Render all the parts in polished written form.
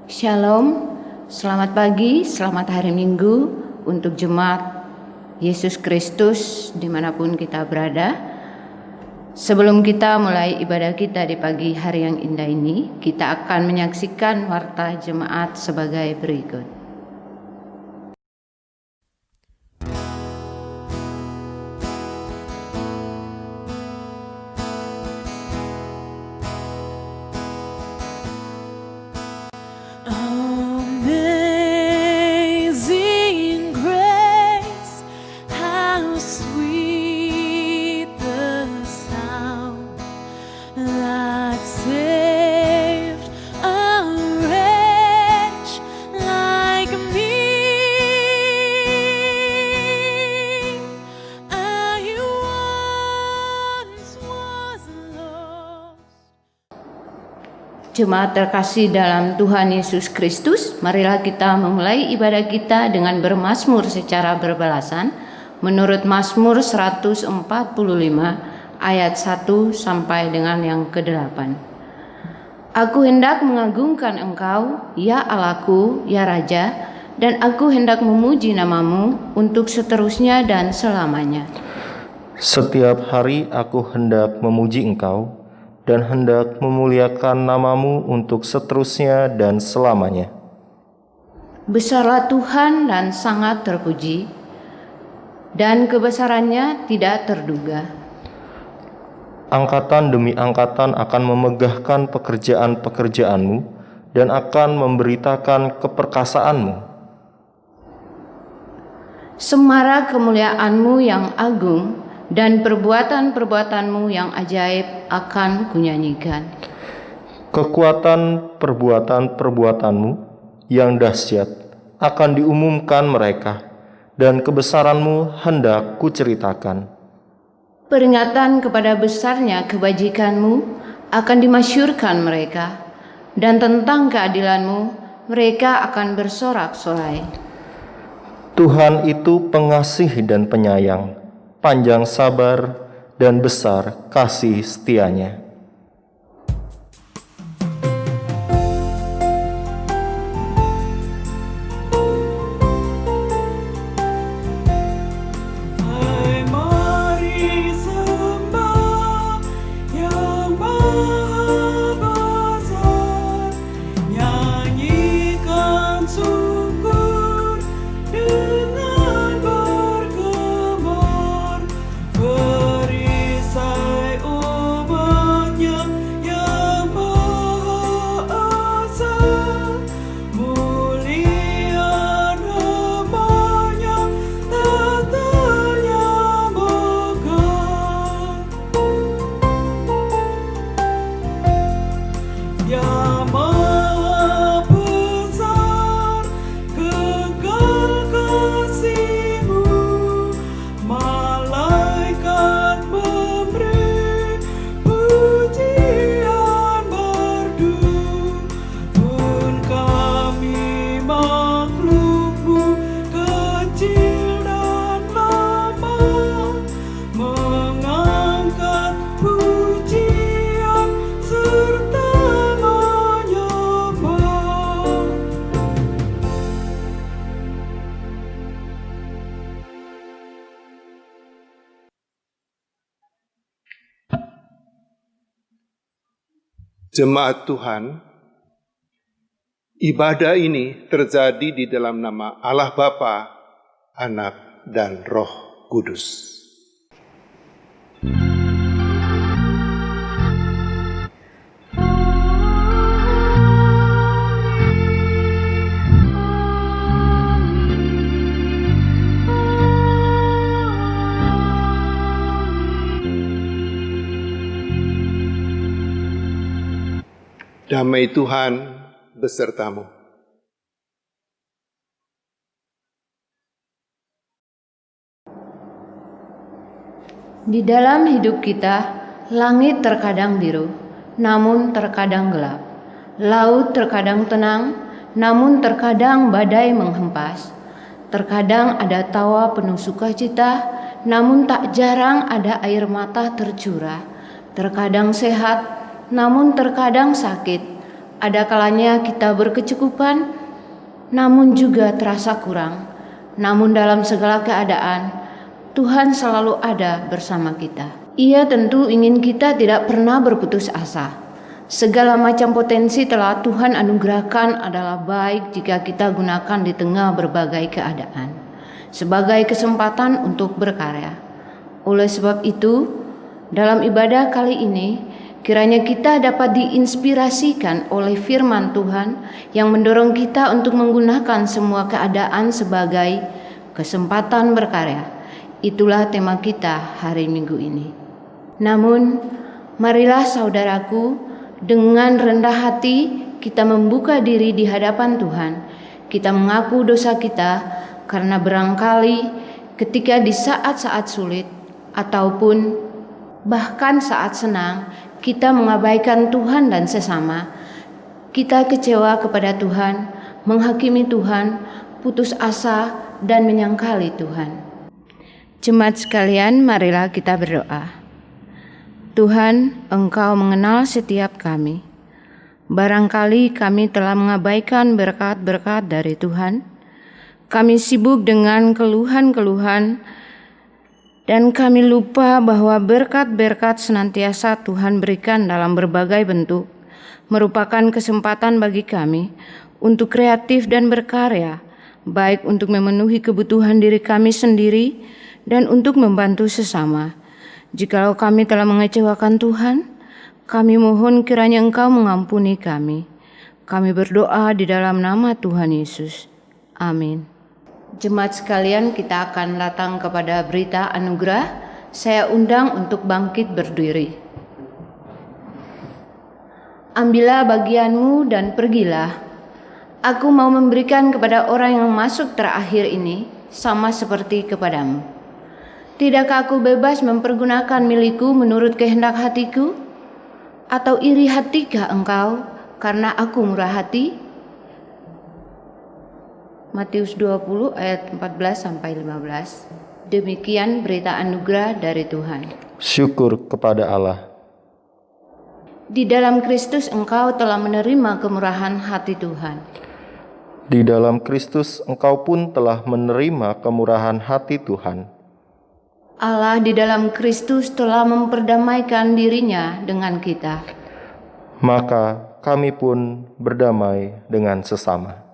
Shalom, selamat pagi, selamat hari Minggu untuk jemaat Yesus Kristus dimanapun kita berada. Sebelum kita mulai ibadah kita di pagi hari yang indah ini, kita akan menyaksikan warta jemaat sebagai berikut. Jemaat terkasih dalam Tuhan Yesus Kristus, marilah kita memulai ibadah kita dengan bermazmur secara berbalasan menurut Mazmur 145 ayat 1 sampai dengan yang ke-8. Aku hendak mengagungkan Engkau, ya Allahku, ya Raja, dan aku hendak memuji namamu untuk seterusnya dan selamanya. Setiap hari aku hendak memuji Engkau dan hendak memuliakan namamu untuk seterusnya dan selamanya. Besarlah Tuhan dan sangat terpuji, dan kebesarannya tidak terduga. Angkatan demi angkatan akan memegahkan pekerjaan-pekerjaanmu dan akan memberitakan keperkasaanmu. Semara kemuliaanmu yang agung dan perbuatan-perbuatanmu yang ajaib akan kunyanyikan. Kekuatan perbuatan-perbuatanmu yang dahsyat akan diumumkan mereka, dan kebesaranmu hendak kuceritakan. Peringatan kepada besarnya kebajikanmu akan dimasyurkan mereka, dan tentang keadilanmu mereka akan bersorak-sorai. Tuhan itu pengasih dan penyayang, panjang sabar dan besar kasih setianya. Jemaat Tuhan, ibadah ini terjadi di dalam nama Allah Bapa, Anak, dan Roh Kudus. Damai Tuhan besertamu. Di dalam hidup kita, langit terkadang biru, namun terkadang gelap. Laut terkadang tenang, namun terkadang badai menghempas. Terkadang ada tawa penuh sukacita, namun tak jarang ada air mata tercurah. Terkadang sehat, namun terkadang sakit. Ada kalanya kita berkecukupan, namun juga terasa kurang. Namun dalam segala keadaan, Tuhan selalu ada bersama kita. Ia tentu ingin kita tidak pernah berputus asa. Segala macam potensi telah Tuhan anugerahkan adalah baik jika kita gunakan di tengah berbagai keadaan, sebagai kesempatan untuk berkarya. Oleh sebab itu, dalam ibadah kali ini, kiranya kita dapat diinspirasikan oleh firman Tuhan yang mendorong kita untuk menggunakan semua keadaan sebagai kesempatan berkarya. Itulah tema kita hari Minggu ini. Namun, marilah saudaraku, dengan rendah hati kita membuka diri di hadapan Tuhan. Kita mengaku dosa kita karena barangkali ketika di saat-saat sulit ataupun bahkan saat senang, kita mengabaikan Tuhan dan sesama. Kita kecewa kepada Tuhan, menghakimi Tuhan, putus asa, dan menyangkali Tuhan. Jemaat sekalian, marilah kita berdoa. Tuhan, Engkau mengenal setiap kami. Barangkali kami telah mengabaikan berkat-berkat dari Tuhan. Kami sibuk dengan keluhan-keluhan, dan kami lupa bahwa berkat-berkat senantiasa Tuhan berikan dalam berbagai bentuk, merupakan kesempatan bagi kami untuk kreatif dan berkarya, baik untuk memenuhi kebutuhan diri kami sendiri dan untuk membantu sesama. Jikalau kami telah mengecewakan Tuhan, kami mohon kiranya Engkau mengampuni kami. Kami berdoa di dalam nama Tuhan Yesus. Amin. Jemaat sekalian, kita akan datang kepada berita anugerah. Saya undang untuk bangkit berdiri. Ambillah bagianmu dan pergilah. Aku mau memberikan kepada orang yang masuk terakhir ini sama seperti kepadamu. Tidakkah aku bebas mempergunakan milikku menurut kehendak hatiku? Atau iri hatikah engkau karena aku murah hati? Matius 20 ayat 14-15. Demikian berita anugerah dari Tuhan. Syukur kepada Allah. Di dalam Kristus engkau telah menerima kemurahan hati Tuhan. Di dalam Kristus engkau pun telah menerima kemurahan hati Tuhan. Allah di dalam Kristus telah memperdamaikan dirinya dengan kita. Maka kami pun berdamai dengan sesama.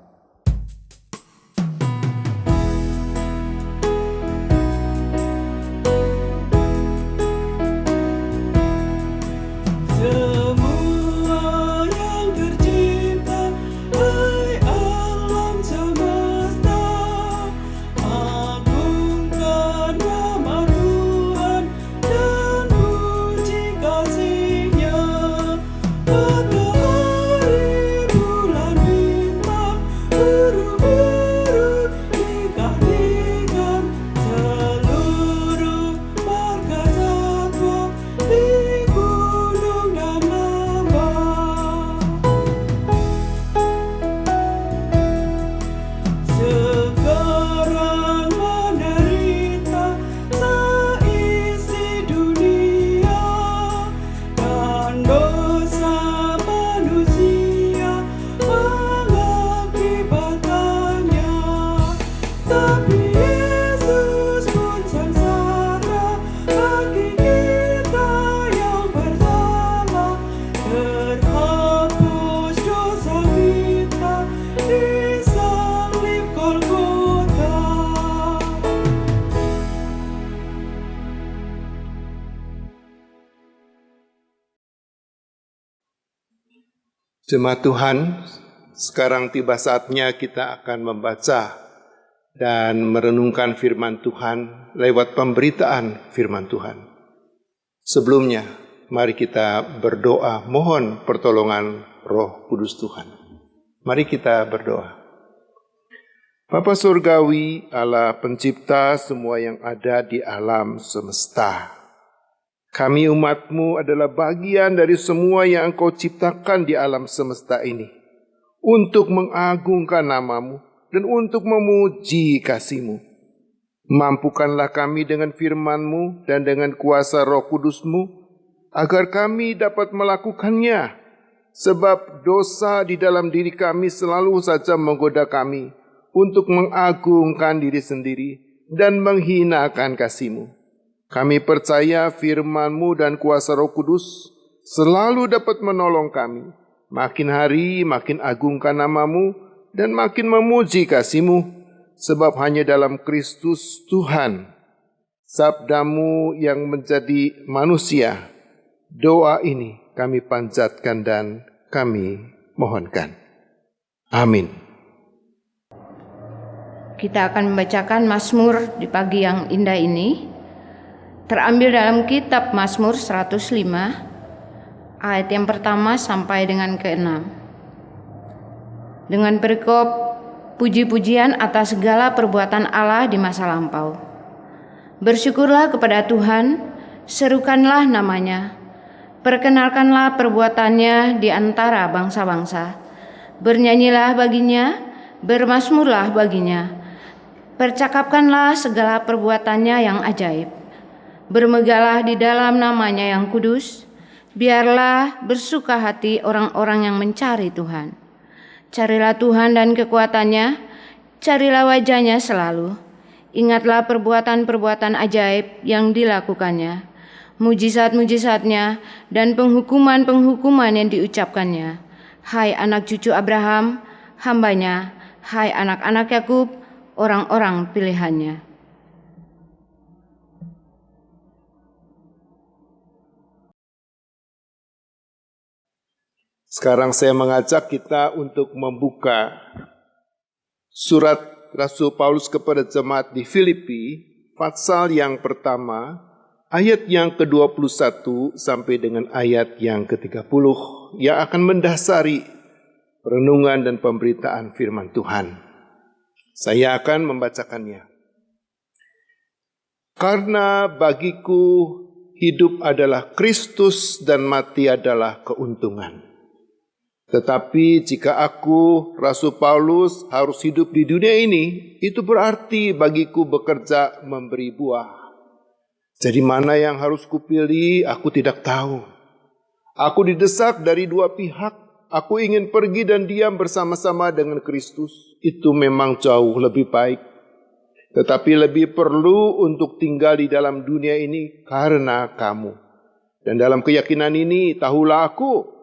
Jemaat Tuhan, sekarang tiba saatnya kita akan membaca dan merenungkan firman Tuhan lewat pemberitaan firman Tuhan. Sebelumnya, mari kita berdoa mohon pertolongan Roh Kudus Tuhan. Mari kita berdoa. Bapa Surgawi, Allah pencipta semua yang ada di alam semesta. Kami umat-Mu adalah bagian dari semua yang Engkau ciptakan di alam semesta ini untuk mengagungkan nama-Mu dan untuk memuji kasih-Mu. Mampukanlah kami dengan firman-Mu dan dengan kuasa Roh Kudus-Mu, agar kami dapat melakukannya, sebab dosa di dalam diri kami selalu saja menggoda kami untuk mengagungkan diri sendiri dan menghinakan kasih-Mu. Kami percaya firman-Mu dan kuasa Roh Kudus selalu dapat menolong kami, makin hari makin agungkan nama-Mu dan makin memuji kasih-Mu, sebab hanya dalam Kristus Tuhan, sabda-Mu yang menjadi manusia, doa ini kami panjatkan dan kami mohonkan. Amin. Kita akan membacakan Mazmur di pagi yang indah ini, terambil dalam kitab Mazmur 105, ayat yang pertama sampai dengan ke-6. Dengan perikop puji-pujian atas segala perbuatan Allah di masa lampau. Bersyukurlah kepada Tuhan, serukanlah namanya, perkenalkanlah perbuatannya di antara bangsa-bangsa. Bernyanyilah baginya, bermazmurlah baginya, percakapkanlah segala perbuatannya yang ajaib. Bermegalah di dalam namanya yang kudus, biarlah bersuka hati orang-orang yang mencari Tuhan. Carilah Tuhan dan kekuatannya, carilah wajahnya selalu. Ingatlah perbuatan-perbuatan ajaib yang dilakukannya, mujizat-mujizatnya dan penghukuman-penghukuman yang diucapkannya. Hai anak cucu Abraham, hambanya, hai anak-anak Yakub, orang-orang pilihannya. Sekarang saya mengajak kita untuk membuka surat Rasul Paulus kepada jemaat di Filipi, pasal yang pertama, ayat yang ke-21 sampai dengan ayat yang ke-30, yang akan mendasari renungan dan pemberitaan firman Tuhan. Saya akan membacakannya. Karena bagiku hidup adalah Kristus dan mati adalah keuntungan. Tetapi jika aku, Rasul Paulus, harus hidup di dunia ini, itu berarti bagiku bekerja memberi buah. Jadi mana yang harus kupilih, aku tidak tahu. Aku didesak dari dua pihak. Aku ingin pergi dan diam bersama-sama dengan Kristus. Itu memang jauh lebih baik. Tetapi lebih perlu untuk tinggal di dalam dunia ini karena kamu. Dan dalam keyakinan ini, tahulah aku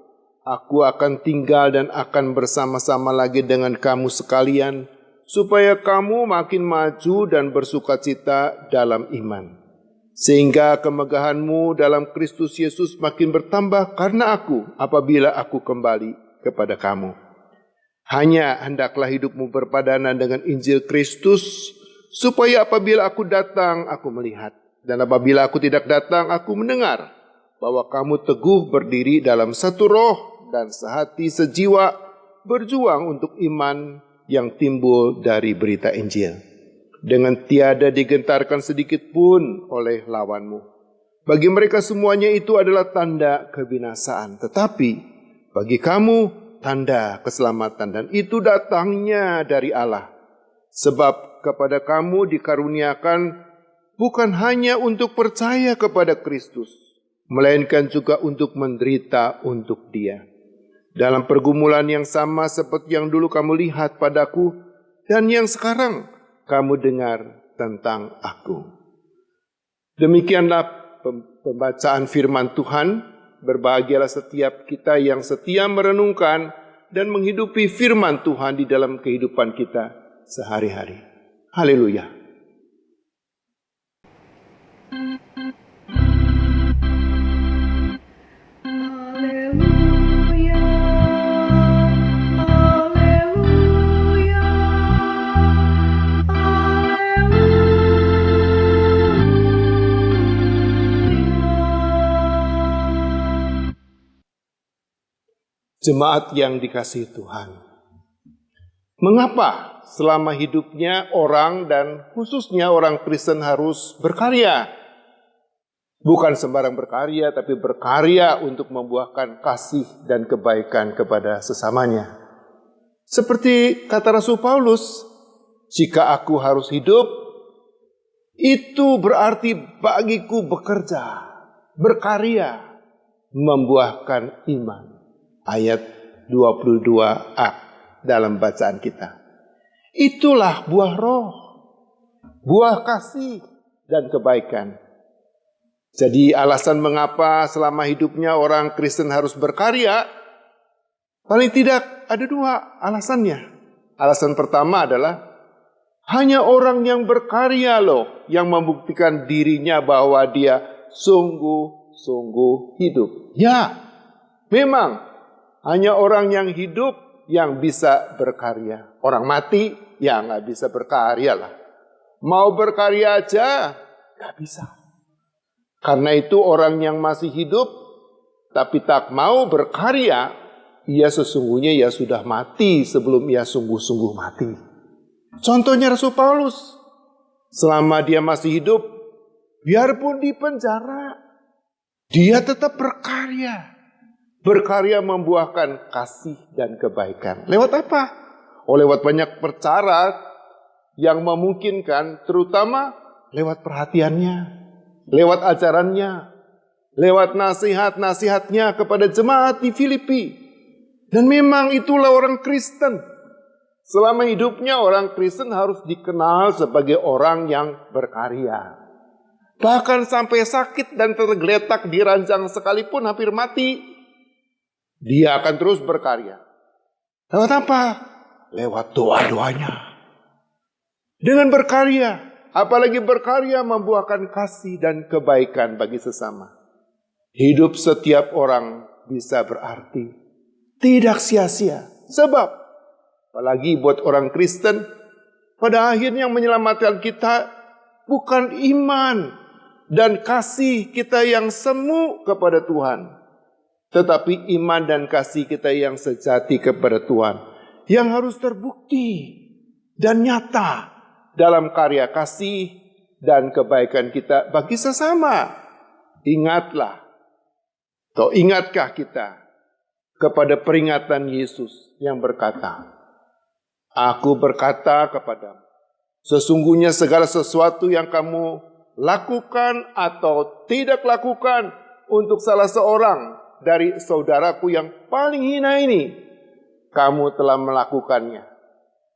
akan tinggal dan akan bersama-sama lagi dengan kamu sekalian, supaya kamu makin maju dan bersukacita dalam iman. Sehingga kemegahanmu dalam Kristus Yesus makin bertambah karena aku, apabila aku kembali kepada kamu. Hanya hendaklah hidupmu berpadanan dengan Injil Kristus, supaya apabila aku datang, aku melihat. Dan apabila aku tidak datang, aku mendengar bahwa kamu teguh berdiri dalam satu roh dan sehati sejiwa, berjuang untuk iman yang timbul dari berita Injil, dengan tiada digentarkan sedikit pun oleh lawanmu. Bagi mereka semuanya itu adalah tanda kebinasaan, tetapi bagi kamu tanda keselamatan, dan itu datangnya dari Allah. Sebab kepada kamu dikaruniakan bukan hanya untuk percaya kepada Kristus, melainkan juga untuk menderita untuk Dia. Dalam pergumulan yang sama seperti yang dulu kamu lihat padaku dan yang sekarang kamu dengar tentang aku. Demikianlah pembacaan firman Tuhan. Berbahagialah setiap kita yang setia merenungkan dan menghidupi firman Tuhan di dalam kehidupan kita sehari-hari. Haleluya. Jemaat yang dikasihi Tuhan, mengapa selama hidupnya orang dan khususnya orang Kristen harus berkarya? Bukan sembarang berkarya, tapi berkarya untuk membuahkan kasih dan kebaikan kepada sesamanya. Seperti kata Rasul Paulus, Jika aku harus hidup, itu berarti bagiku bekerja, berkarya, membuahkan iman. Ayat 22a dalam bacaan kita. Itulah buah roh, buah kasih dan kebaikan. Jadi alasan mengapa selama hidupnya orang Kristen harus berkarya, paling tidak ada dua alasannya. Alasan pertama adalah hanya orang yang berkarya loh yang membuktikan dirinya bahwa dia sungguh-sungguh hidup. Ya, memang hanya orang yang hidup yang bisa berkarya. Orang mati ya nggak bisa berkarya lah. Mau berkarya aja nggak bisa. Karena itu orang yang masih hidup tapi tak mau berkarya, ia sesungguhnya ya sudah mati sebelum ia sungguh-sungguh mati. Contohnya Rasul Paulus, selama dia masih hidup, biarpun di penjara, dia tetap berkarya. Berkarya membuahkan kasih dan kebaikan. Lewat apa? Oh, lewat banyak perkara yang memungkinkan, terutama lewat perhatiannya, lewat ajarannya, lewat nasihat-nasihatnya kepada jemaat di Filipi. Dan memang itulah orang Kristen. Selama hidupnya orang Kristen harus dikenal sebagai orang yang berkarya. Bahkan sampai sakit dan tergeletak di ranjang sekalipun hampir mati, dia akan terus berkarya. Lewat apa? Lewat doa-doanya. Dengan berkarya, apalagi berkarya membuahkan kasih dan kebaikan bagi sesama. Hidup setiap orang bisa berarti, tidak sia-sia. Sebab apalagi buat orang Kristen, pada akhirnya yang menyelamatkan kita bukan iman dan kasih kita yang semu kepada Tuhan, tetapi iman dan kasih kita yang sejati kepada Tuhan, yang harus terbukti dan nyata dalam karya kasih dan kebaikan kita bagi sesama. Ingatlah, atau ingatkah kita kepada peringatan Yesus yang berkata, Aku berkata kepadamu, sesungguhnya segala sesuatu yang kamu lakukan atau tidak lakukan untuk salah seorang dari saudaraku yang paling hina ini, kamu telah melakukannya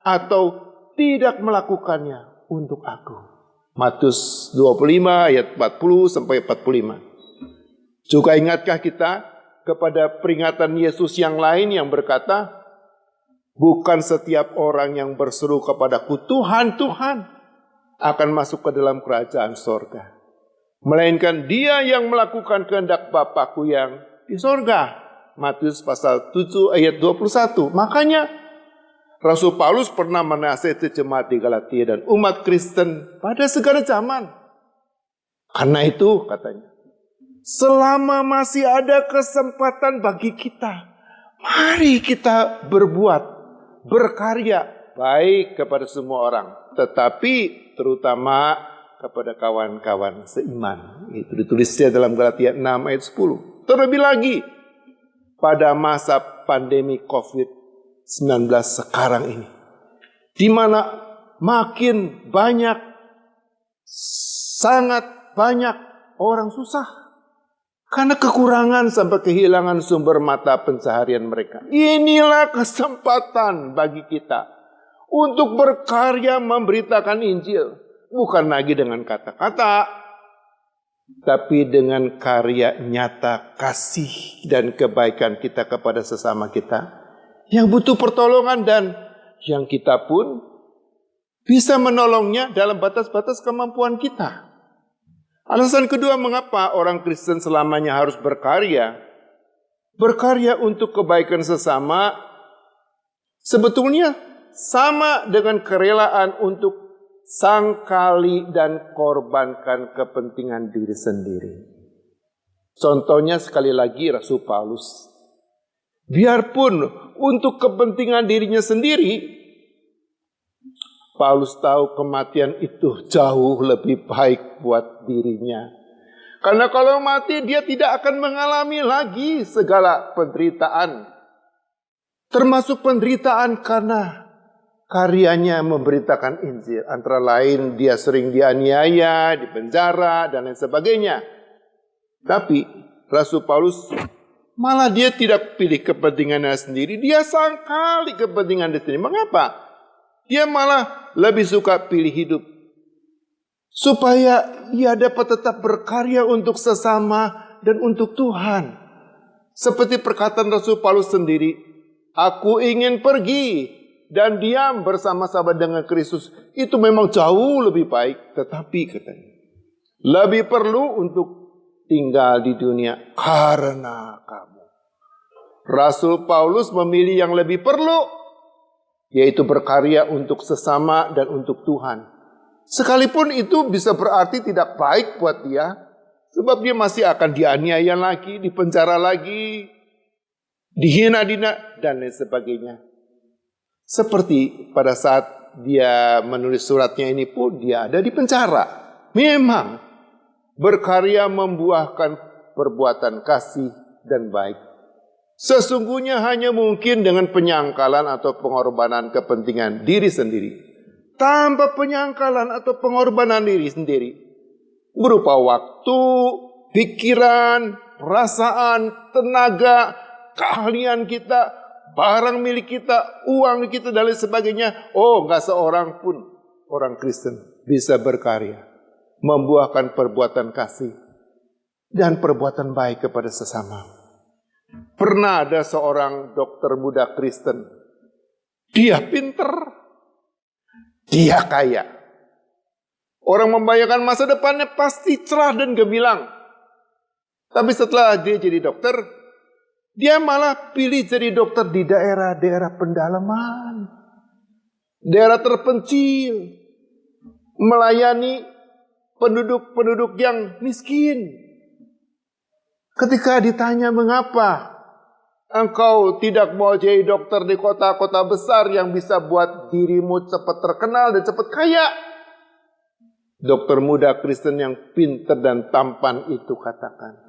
atau tidak melakukannya untuk aku. Matius 25 ayat 40 sampai 45. Juga ingatkah kita kepada peringatan Yesus yang lain yang berkata, bukan setiap orang yang berseru kepadaku, Tuhan, Tuhan, akan masuk ke dalam kerajaan sorga, melainkan dia yang melakukan kehendak Bapakku yang di sorga. Matius pasal 7 ayat 21. Makanya Rasul Paulus pernah menasihati jemaat di Galatia dan umat Kristen pada segala zaman. Karena itu katanya, selama masih ada kesempatan bagi kita, mari kita berbuat, berkarya baik kepada semua orang, tetapi terutama kepada kawan-kawan seiman. Itu ditulisnya dalam Galatia 6 ayat 10. Terlebih lagi pada masa pandemi COVID-19 sekarang ini, di mana makin banyak, sangat banyak orang susah karena kekurangan sampai kehilangan sumber mata pencaharian mereka. Inilah kesempatan bagi kita untuk berkarya memberitakan Injil. Bukan lagi dengan kata-kata, tapi dengan karya nyata kasih dan kebaikan kita kepada sesama kita yang butuh pertolongan dan yang kita pun bisa menolongnya dalam batas-batas kemampuan kita. Alasan kedua mengapa orang Kristen selamanya harus berkarya. Berkarya untuk kebaikan sesama sebetulnya sama dengan kerelaan untuk sangkali dan korbankan kepentingan diri sendiri. Contohnya sekali lagi Rasul Paulus. Biarpun untuk kepentingan dirinya sendiri, Paulus tahu kematian itu jauh lebih baik buat dirinya. Karena kalau mati dia tidak akan mengalami lagi segala penderitaan. Termasuk penderitaan karena karyanya memberitakan Injil. Antara lain dia sering dianiaya, dipenjara, dan lain sebagainya. Tapi Rasul Paulus malah dia tidak pilih kepentingannya sendiri, dia sangkali kepentingan dia sendiri. Mengapa? Dia malah lebih suka pilih hidup supaya ia dapat tetap berkarya untuk sesama dan untuk Tuhan. Seperti perkataan Rasul Paulus sendiri, aku ingin pergi dan diam bersama-sama dengan Kristus. Itu memang jauh lebih baik, tetapi katanya, lebih perlu untuk tinggal di dunia karena kamu. Rasul Paulus memilih yang lebih perlu, yaitu berkarya untuk sesama dan untuk Tuhan. Sekalipun itu bisa berarti tidak baik buat dia, sebab dia masih akan dianiaya lagi, dipenjara lagi, dihina-hina, dan lain sebagainya. Seperti pada saat dia menulis suratnya ini pun, dia ada di penjara. Memang berkarya membuahkan perbuatan kasih dan baik. Sesungguhnya hanya mungkin dengan penyangkalan atau pengorbanan kepentingan diri sendiri. Tanpa penyangkalan atau pengorbanan diri sendiri, berupa waktu, pikiran, perasaan, tenaga, keahlian kita, barang milik kita, uang kita, dan lain sebagainya. Gak seorang pun orang Kristen bisa berkarya, membuahkan perbuatan kasih dan perbuatan baik kepada sesama. Pernah ada seorang dokter muda Kristen. Dia pinter, dia kaya. Orang membayangkan masa depannya pasti cerah dan gemilang. Tapi setelah dia jadi dokter, dia malah pilih jadi dokter di daerah-daerah pendalaman, daerah terpencil, melayani penduduk-penduduk yang miskin. Ketika ditanya mengapa engkau tidak mau jadi dokter di kota-kota besar yang bisa buat dirimu cepat terkenal dan cepat kaya, dokter muda Kristen yang pintar dan tampan itu katakan,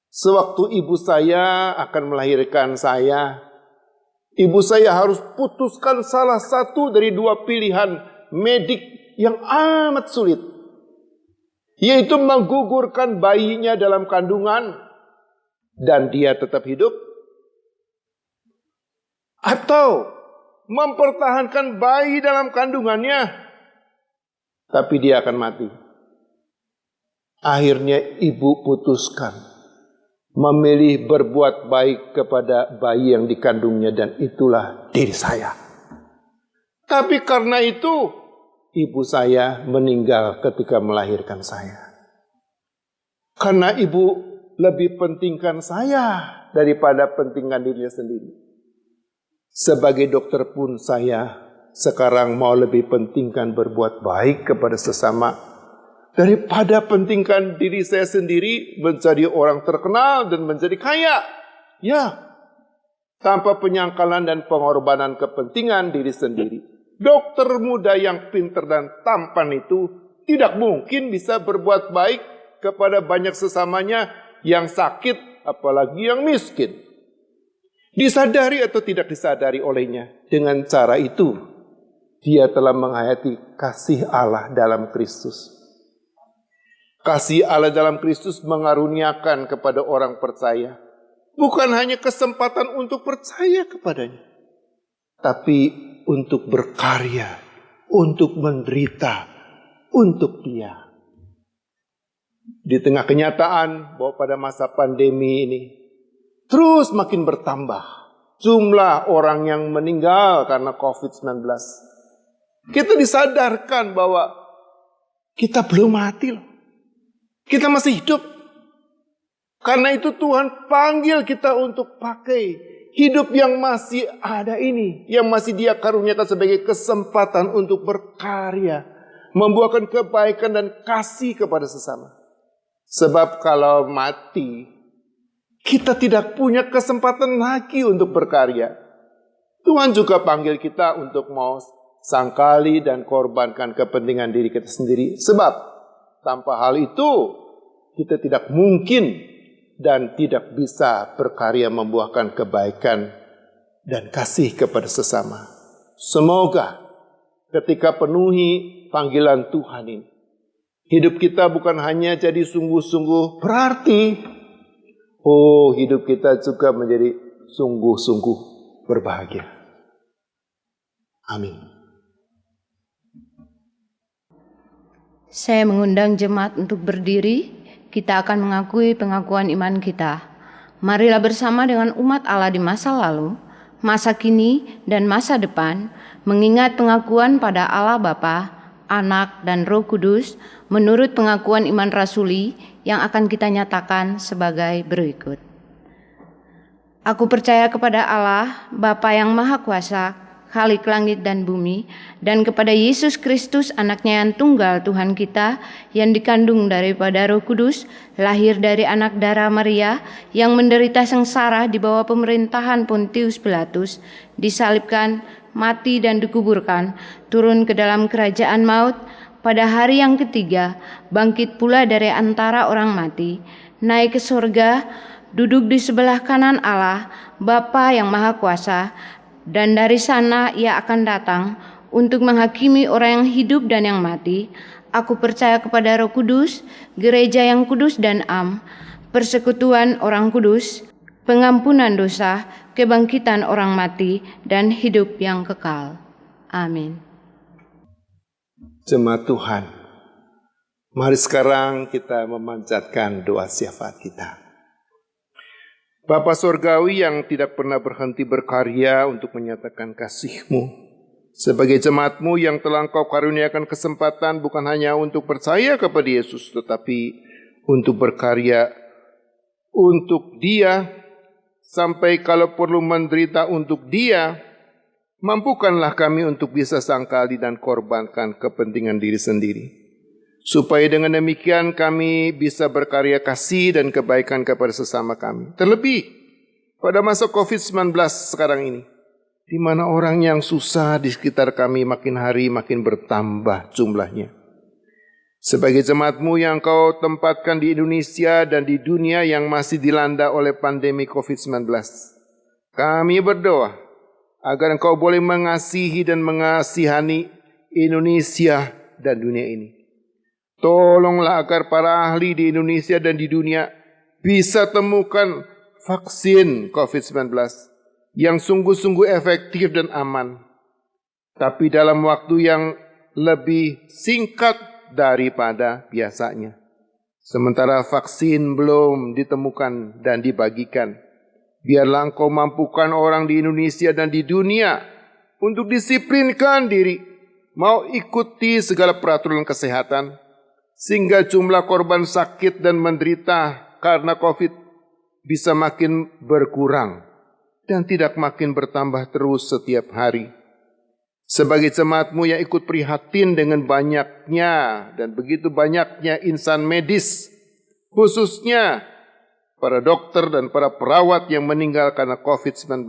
sewaktu ibu saya akan melahirkan saya, ibu saya harus putuskan salah satu dari dua pilihan medik yang amat sulit, yaitu menggugurkan bayinya dalam kandungan dan dia tetap hidup, atau mempertahankan bayi dalam kandungannya tapi dia akan mati. Akhirnya ibu putuskan memilih berbuat baik kepada bayi yang dikandungnya, dan itulah diri saya. Tapi karena itu ibu saya meninggal ketika melahirkan saya. Karena ibu lebih pentingkan saya daripada pentingkan dirinya sendiri. Sebagai dokter pun saya sekarang mau lebih pentingkan berbuat baik kepada sesama daripada pentingkan diri saya sendiri menjadi orang terkenal dan menjadi kaya. Ya, tanpa penyangkalan dan pengorbanan kepentingan diri sendiri, dokter muda yang pintar dan tampan itu tidak mungkin bisa berbuat baik kepada banyak sesamanya yang sakit, apalagi yang miskin. Disadari atau tidak disadari olehnya, dengan cara itu dia telah menghayati kasih Allah dalam Kristus. Kasih Allah dalam Kristus mengaruniakan kepada orang percaya bukan hanya kesempatan untuk percaya kepadanya, tapi untuk berkarya, untuk menderita untuk Dia. Di tengah kenyataan bahwa pada masa pandemi ini terus makin bertambah jumlah orang yang meninggal karena COVID-19. Kita disadarkan bahwa kita belum mati loh. Kita masih hidup. Karena itu Tuhan panggil kita untuk pakai hidup yang masih ada ini, yang masih Dia karuniakan sebagai kesempatan untuk berkarya, membuahkan kebaikan dan kasih kepada sesama. Sebab kalau mati, kita tidak punya kesempatan lagi untuk berkarya. Tuhan juga panggil kita untuk mau sangkali dan korbankan kepentingan diri kita sendiri. Sebab tanpa hal itu, kita tidak mungkin dan tidak bisa berkarya membuahkan kebaikan dan kasih kepada sesama. Semoga ketika penuhi panggilan Tuhan ini, hidup kita bukan hanya jadi sungguh-sungguh berarti, hidup kita juga menjadi sungguh-sungguh berbahagia. Amin. Saya mengundang jemaat untuk berdiri. Kita akan mengakui pengakuan iman kita. Marilah bersama dengan umat Allah di masa lalu, masa kini, dan masa depan, mengingat pengakuan pada Allah Bapa, Anak, dan Roh Kudus, menurut pengakuan iman rasuli yang akan kita nyatakan sebagai berikut. Aku percaya kepada Allah, Bapa yang Maha Kuasa, Khalik langit dan bumi, dan kepada Yesus Kristus, anaknya yang tunggal Tuhan kita, yang dikandung daripada Roh Kudus, lahir dari anak darah Maria, yang menderita sengsara di bawah pemerintahan Pontius Pilatus, disalibkan, mati dan dikuburkan, turun ke dalam kerajaan maut, pada hari yang ketiga, bangkit pula dari antara orang mati, naik ke surga, duduk di sebelah kanan Allah, Bapa yang Maha Kuasa, dan dari sana ia akan datang untuk menghakimi orang yang hidup dan yang mati. Aku percaya kepada Roh Kudus, gereja yang kudus dan am, persekutuan orang kudus, pengampunan dosa, kebangkitan orang mati, dan hidup yang kekal. Amin. Jemaat Tuhan, mari sekarang kita memanjatkan doa syafaat kita. Bapa Surgawi yang tidak pernah berhenti berkarya untuk menyatakan kasih-Mu, sebagai jemaat-Mu yang telah Engkau karuniakan kesempatan bukan hanya untuk percaya kepada Yesus, tetapi untuk berkarya untuk Dia, sampai kalau perlu menderita untuk Dia, mampukanlah kami untuk bisa sangkali dan korbankan kepentingan diri sendiri. Supaya dengan demikian kami bisa berkarya kasih dan kebaikan kepada sesama kami. Terlebih pada masa COVID-19 sekarang ini, di mana orang yang susah di sekitar kami makin hari makin bertambah jumlahnya. Sebagai jemaat-Mu yang Kau tempatkan di Indonesia dan di dunia yang masih dilanda oleh pandemi COVID-19, kami berdoa agar Engkau boleh mengasihi dan mengasihani Indonesia dan dunia ini. Tolonglah agar para ahli di Indonesia dan di dunia bisa temukan vaksin COVID-19 yang sungguh-sungguh efektif dan aman, tapi dalam waktu yang lebih singkat daripada biasanya. Sementara vaksin belum ditemukan dan dibagikan, biarlah Engkau mampukan orang di Indonesia dan di dunia untuk disiplinkan diri, mau ikuti segala peraturan kesehatan, sehingga jumlah korban sakit dan menderita karena COVID bisa makin berkurang dan tidak makin bertambah terus setiap hari. Sebagai jemaat-Mu yang ikut prihatin dengan banyaknya dan begitu banyaknya insan medis, khususnya para dokter dan para perawat yang meninggal karena COVID-19,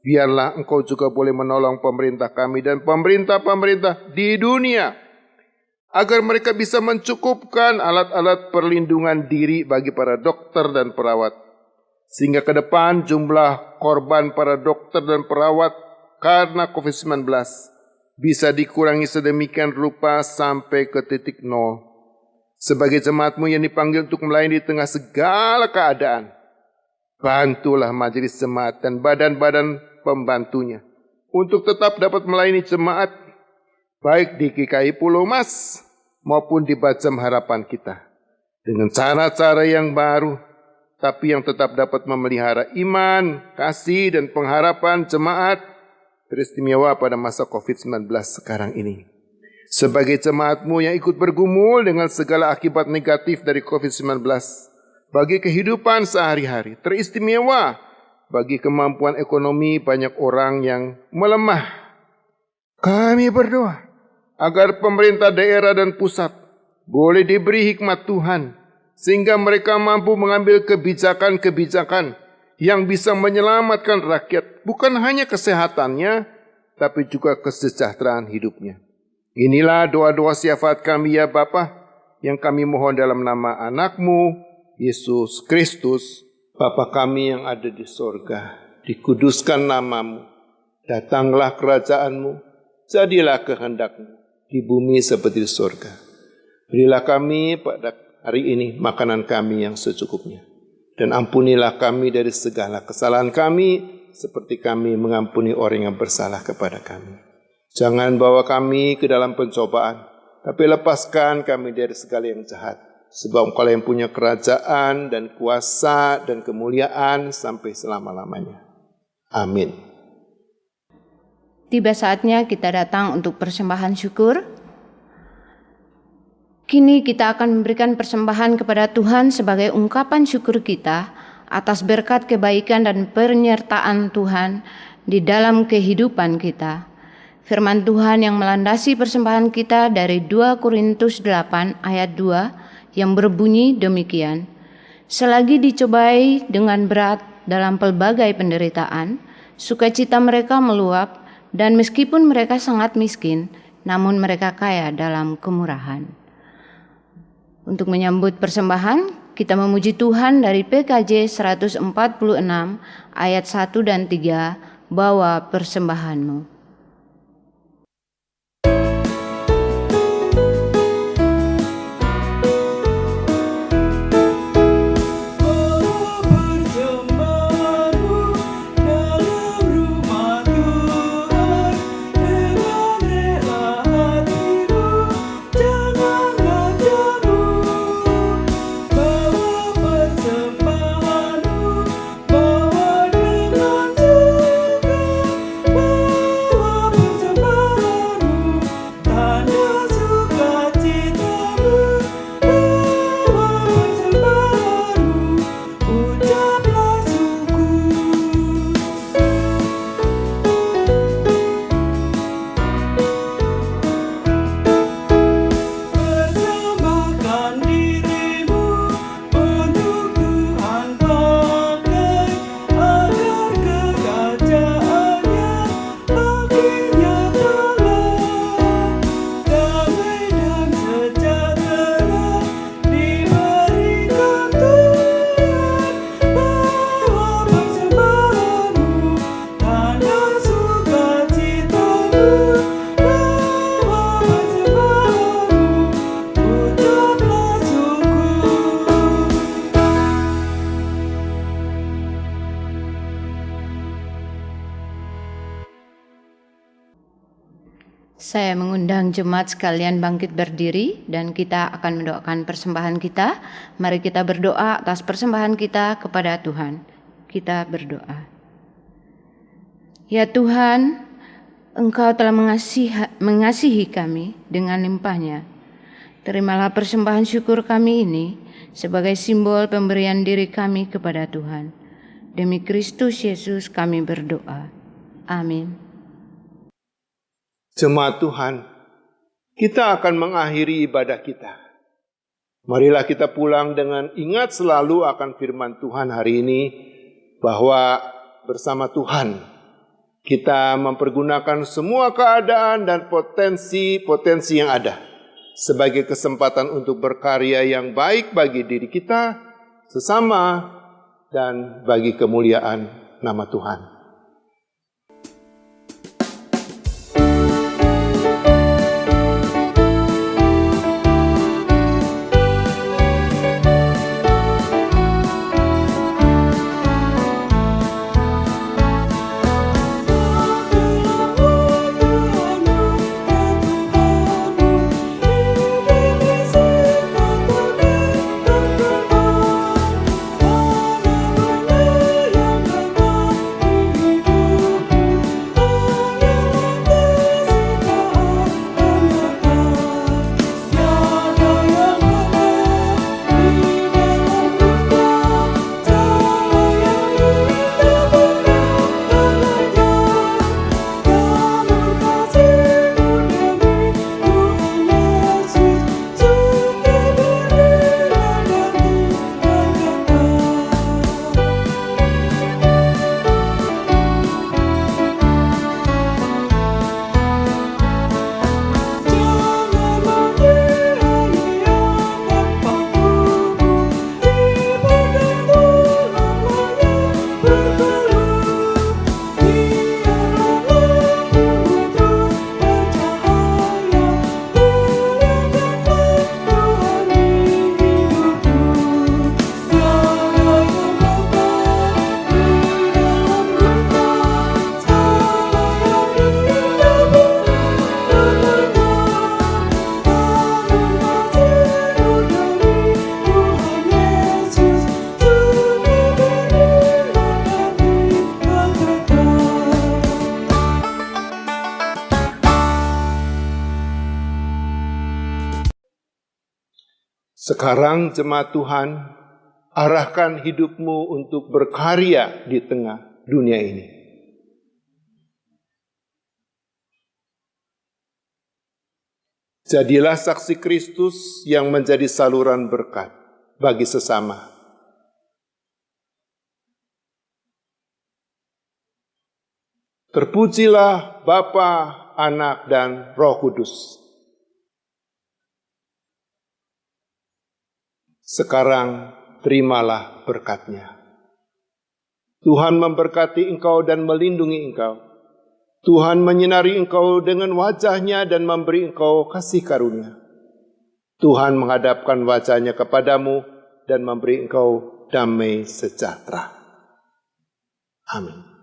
biarlah Engkau juga boleh menolong pemerintah kami dan pemerintah-pemerintah di dunia, agar mereka bisa mencukupkan alat-alat perlindungan diri bagi para dokter dan perawat. Sehingga ke depan jumlah korban para dokter dan perawat karena COVID-19 bisa dikurangi sedemikian rupa sampai ke titik nol. Sebagai jemaat-Mu yang dipanggil untuk melayani di tengah segala keadaan, bantulah majelis jemaat dan badan-badan pembantunya untuk tetap dapat melayani jemaat baik di GKI Pulau Mas maupun di Bajam Harapan kita, dengan cara-cara yang baru, tapi yang tetap dapat memelihara iman, kasih, dan pengharapan jemaat teristimewa pada masa COVID-19 sekarang ini. Sebagai jemaat-Mu yang ikut bergumul dengan segala akibat negatif dari COVID-19 bagi kehidupan sehari-hari, teristimewa bagi kemampuan ekonomi banyak orang yang melemah, kami berdoa agar pemerintah daerah dan pusat boleh diberi hikmat Tuhan, sehingga mereka mampu mengambil kebijakan-kebijakan yang bisa menyelamatkan rakyat, bukan hanya kesehatannya, tapi juga kesejahteraan hidupnya. Inilah doa-doa syafaat kami ya Bapa, yang kami mohon dalam nama anak-Mu, Yesus Kristus. Bapa kami yang ada di sorga, dikuduskan nama-Mu, Datanglah kerajaan-Mu, jadilah kehendak-Mu di bumi seperti di surga. Berilah kami pada hari ini makanan kami yang secukupnya. Dan ampunilah kami dari segala kesalahan kami, seperti kami mengampuni orang yang bersalah kepada kami. Jangan bawa kami ke dalam pencobaan, tapi lepaskan kami dari segala yang jahat. Sebab Engkau yang punya kerajaan dan kuasa dan kemuliaan sampai selama-lamanya. Amin. Tiba saatnya kita datang untuk persembahan syukur. Kini kita akan memberikan persembahan kepada Tuhan sebagai ungkapan syukur kita atas berkat kebaikan dan penyertaan Tuhan di dalam kehidupan kita. Firman Tuhan yang melandasi persembahan kita dari 2 Korintus 8 ayat 2 yang berbunyi demikian. Selagi dicobai dengan berat dalam pelbagai penderitaan, sukacita mereka meluap, dan meskipun mereka sangat miskin, namun mereka kaya dalam kemurahan. Untuk menyambut persembahan, kita memuji Tuhan dari PKJ 146 ayat 1 dan 3, bawa persembahanmu. Saya mengundang jemaat sekalian bangkit berdiri dan kita akan mendoakan persembahan kita. Mari kita berdoa atas persembahan kita kepada Tuhan. Kita berdoa. Ya Tuhan, Engkau telah mengasihi kami dengan limpahnya. Terimalah persembahan syukur kami ini sebagai simbol pemberian diri kami kepada Tuhan. Demi Kristus Yesus kami berdoa. Amin. Jemaat Tuhan, kita akan mengakhiri ibadah kita. Marilah kita pulang dengan ingat selalu akan firman Tuhan hari ini, bahwa bersama Tuhan kita mempergunakan semua keadaan dan potensi-potensi yang ada sebagai kesempatan untuk berkarya yang baik bagi diri kita, sesama, dan bagi kemuliaan nama Tuhan. Sekarang jemaat Tuhan, arahkan hidupmu untuk berkarya di tengah dunia ini. Jadilah saksi Kristus yang menjadi saluran berkat bagi sesama. Terpujilah Bapa, Anak, dan Roh Kudus. Sekarang terimalah berkat-Nya. Tuhan memberkati engkau dan melindungi engkau. Tuhan menyinari engkau dengan wajah-Nya dan memberi engkau kasih karunia. Tuhan menghadapkan wajah-Nya kepadamu dan memberi engkau damai sejahtera. Amin.